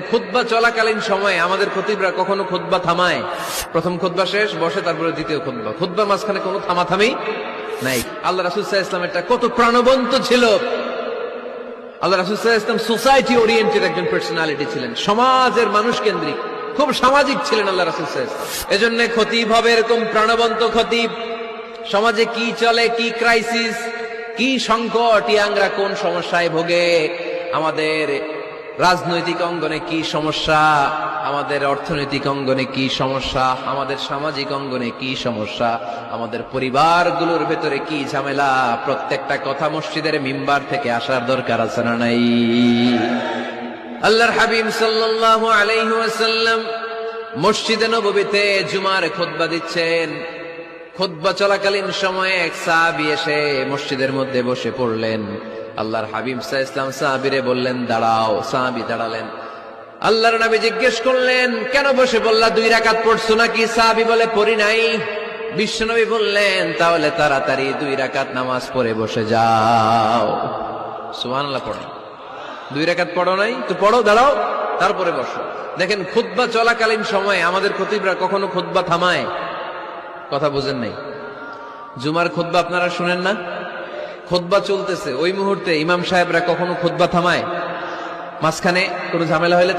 খুতবা চলাকালীন সময়ে আমাদের খতিবরা কখনো খুতবা থামায়? প্রথম খুতবা শেষ, বসে, তারপরে দ্বিতীয় খুতবা। খুতবার মাঝখানে কোনো থামাথামি নাই। আল্লাহ রাসূল সাল্লাল্লাহু আলাইহি ওয়াসাল্লাম এটা কত প্রাণবন্ত ছিল। আল্লাহ রাসূল সাল্লাল্লাহু আলাইহি ওয়াসাল্লাম সোসাইটি ওরিয়েন্টেড একজন পার্সোনালিটি ছিলেন, সমাজের মানুষ কেন্দ্রিক, খুব সামাজিক ছিলেন আল্লাহ রাসূল সাল্লাল্লাহু আলাইহি ওয়াসাল্লাম। এজন্য খতিব হবে এরকম প্রাণবন্ত খতিব। সমাজে কি চলে, কি ক্রাইসিস, কি সংকট, ইয়াংরা কোন সমস্যায় ভোগে, আমাদের রাজনৈতিক অঙ্গনে কি সমস্যা, আমাদের অর্থনৈতিক অঙ্গনে কি সমস্যা, আমাদের সামাজিক অঙ্গনে কি সমস্যা, আমাদের পরিবারগুলোর ভেতরে কি ঝামেলা, প্রত্যেকটা কথা মসজিদের মিম্বার থেকে আসার দরকার আছে না নাই? আল্লাহর হাবিব সাল্লাল্লাহু আলাইহি ওয়াসাল্লাম মসজিদে নববীতে জুমার খুতবা দিচ্ছেন। খুতবা চলাকালীন সময়ে এক সাহাবী এসে মসজিদের মধ্যে বসে পড়লেন। আল্লাহর হাবিব সাল্লাল্লাহু আলাইহি ওয়াসাল্লাম সাহাবীরে বললেন, দাঁড়াও। সাহাবী দাঁড়ালেন। আল্লাহর নবী জিজ্ঞেস করলেন, কেন বসে বললা? 2 রাকাত পড়ছো নাকি? সাহাবী বলে, পড়ি নাই। বিশ্বনবী বললেন, তাহলে তাড়াতাড়ি 2 রাকাত নামাজ পড়ে বসে যাও। সুবহানাল্লাহ পড়ো। 2 রাকাত পড়ো নাই তো পড়ো, দাঁড়াও, তারপরে বসো। দেখেন, খুতবা চলাকালীন সময়ে আমাদের খতিবরা কখনো খুতবা থামায়? কথা বুঝেন নাই? জুমার খুতবা আপনারা শুনেন না? খুতবা চলতেছে, ওই মুহূর্তে ইমাম সাহেবরা কখনো খুতবা থামায়? মাঝখানে কোনো ঝামেলা হইলে